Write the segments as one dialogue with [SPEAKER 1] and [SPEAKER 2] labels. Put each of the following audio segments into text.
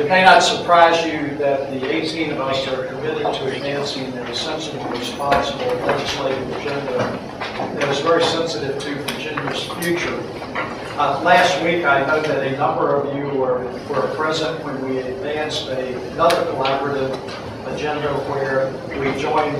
[SPEAKER 1] It may not surprise you that the 18 of us are committed to advancing a sensible, responsible legislative agenda that is very sensitive to Virginia's future. Last week, I know that a number of you were present when we advanced another collaborative agenda where we joined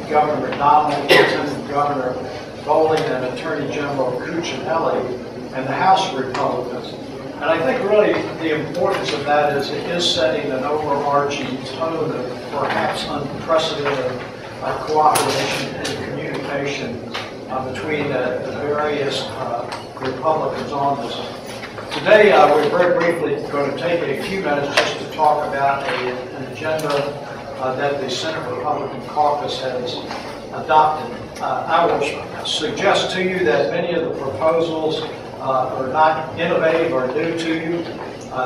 [SPEAKER 1] Governor McDonald, Lieutenant Governor Bowling, and Attorney General Cuccinelli, and the House Republicans. And I think really the importance of that is it is setting an overarching tone of perhaps unprecedented cooperation and communication between the various Republicans on this. Today, we're very briefly going to take a few minutes just to talk about an agenda that the Senate Republican Caucus has adopted. I will suggest to you that many of the proposals are not innovative or new to you.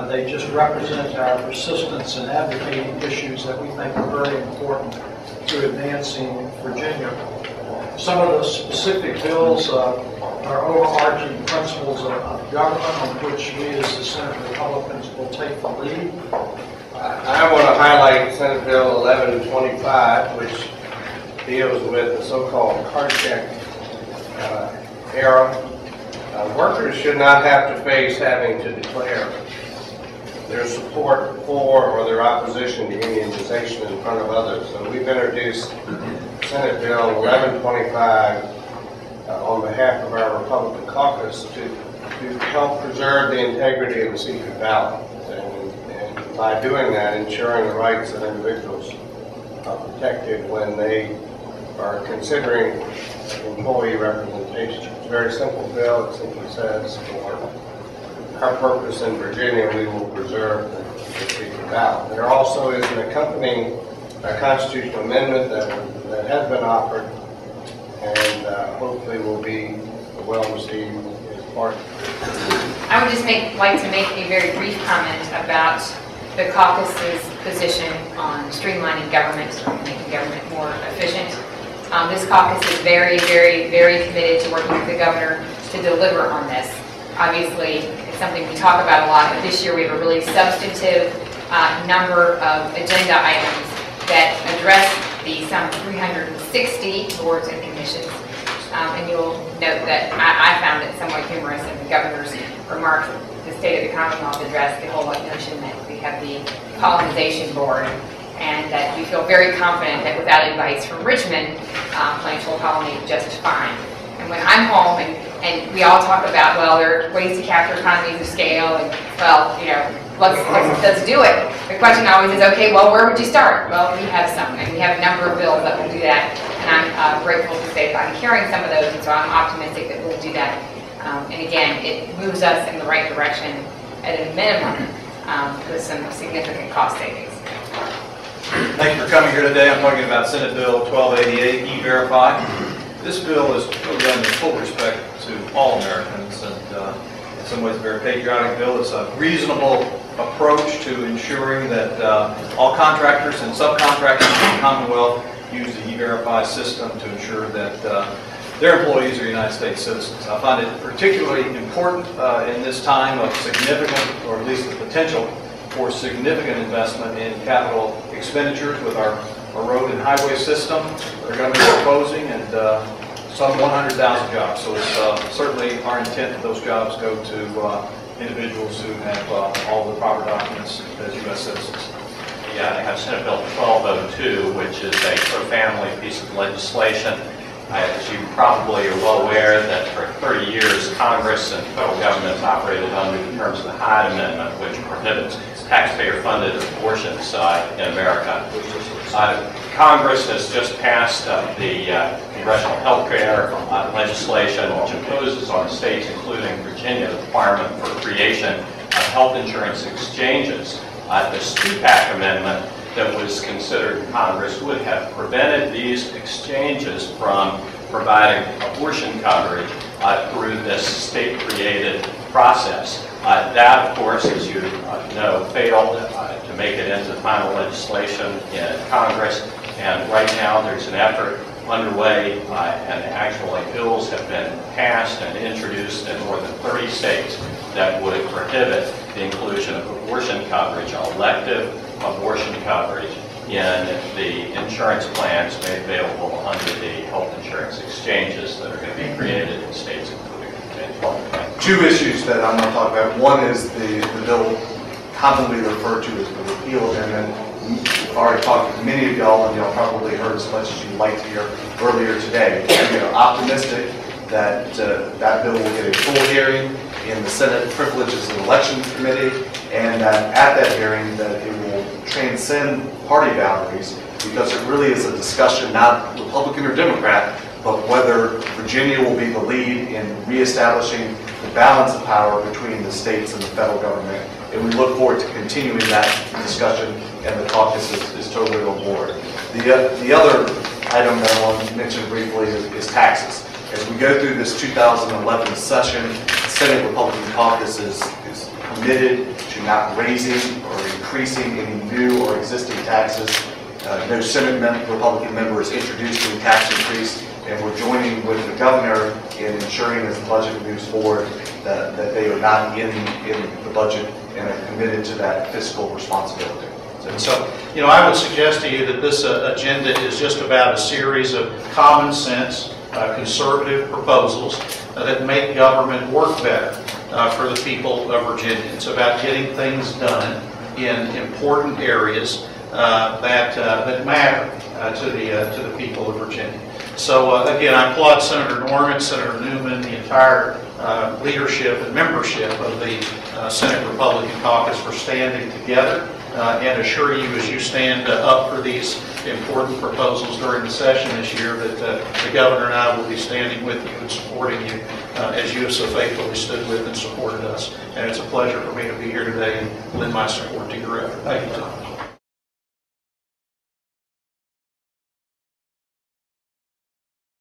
[SPEAKER 1] They just represent our persistence in advocating issues that we think are very important to advancing Virginia. Some of the specific bills are overarching principles of government on which we as the Senate Republicans will take the lead.
[SPEAKER 2] I want to highlight Senate Bill 1125, which deals with the so-called card check era. Workers should not have to face having to declare their support for or their opposition to unionization in front of others. So we've introduced Senate Bill 1125 on behalf of our Republican caucus to help preserve the integrity of the secret ballot. And by doing that, ensuring the rights of individuals are protected when they are considering employee representation. It's a very simple bill. It simply says, for our purpose in Virginia, we will preserve the secret ballot. There also is an accompanying constitutional amendment that has been offered and hopefully will be well received as part of it.
[SPEAKER 3] I would just like to make a very brief comment about the caucus's position on streamlining government, making government more efficient. This caucus is very, very, very committed to working with the governor to deliver on this. Obviously, it's something we talk about a lot, but this year we have a really substantive number of agenda items that address the some 360 boards and commissions. And you'll note that I found it somewhat humorous in the governor's remarks. The State of the Commonwealth addressed the whole notion that we have the colonization board, and that we feel very confident that without advice from Richmond, plants will pollinate just fine. And when I'm home and we all talk about, well, there are ways to capture economies of scale, and well, you know, let's do it. The question always is, okay, well, where would you start? Well, we have some, and we have a number of bills that will do that, and I'm grateful to say that I'm carrying some of those, and so I'm optimistic that we'll do that. And again, it moves us in the right direction at a minimum with some significant cost savings.
[SPEAKER 4] Thank you for coming here today. I'm talking about Senate Bill 1288, E-Verify. This bill is really done in full respect to all Americans, and in some ways a very patriotic bill. It's a reasonable approach to ensuring that all contractors and subcontractors in the Commonwealth use the E-Verify system to ensure that their employees are United States citizens. I find it particularly important in this time of significant, or at least the potential for significant investment in capital expenditures with our road and highway system. They're going to be proposing, and some 100,000 jobs. So it's certainly our intent that those jobs go to individuals who have all the proper documents as U.S. citizens.
[SPEAKER 5] Yeah, they have Senate Bill 1202, which is a pro-family piece of legislation. As you probably are well aware that for 30 years, Congress and federal government has operated under the terms of the Hyde Amendment, which prohibits taxpayer-funded abortions in America. Congress has just passed the congressional health care legislation, which imposes on states, including Virginia, the requirement for creation of health insurance exchanges. This two-pack amendment that was considered in Congress would have prevented these exchanges from providing abortion coverage through this state-created process. That, of course, as you know, failed to make it into final legislation in Congress, and right now there's an effort underway, and actually bills have been passed and introduced in more than 30 states that would prohibit the inclusion of abortion coverage, elective abortion coverage, in the insurance plans made available under the health insurance exchanges that are going to be created in states including Virginia.
[SPEAKER 6] Two issues that I'm going to talk about. One is the bill commonly referred to as the repeal amendment. I've already talked to many of y'all, and y'all probably heard as much as you'd like to hear earlier today. We are optimistic that that bill will get a full hearing in the Senate Privileges and Elections Committee, and that at that hearing that it will transcend party boundaries, because it really is a discussion not Republican or Democrat, but whether Virginia will be the lead in reestablishing the balance of power between the states and the federal government. And we look forward to continuing that discussion, and the caucus is totally on board. The other item that I want to mention briefly is taxes. As we go through this 2011 session, the Senate Republican caucus is committed to not raising or increasing any new or existing taxes. No Senate Republican member has introduced a tax increase, and we're joining with the governor in ensuring as the budget moves forward that they are not in the budget and are committed to that fiscal responsibility.
[SPEAKER 1] So, I would suggest to you that this agenda is just about a series of common sense, conservative proposals that make government work better for the people of Virginia. It's about getting things done in important areas that matter to the people of Virginia. So again, I applaud Senator Norman, Senator Newman, the entire leadership and membership of the Senate Republican Caucus for standing together and assure you as you stand up for these important proposals during the session this year that the governor and I will be standing with you and supporting you as you have so faithfully stood with and supported us. And it's a pleasure for me to be here today and lend my support to your effort. Thank you, Tom.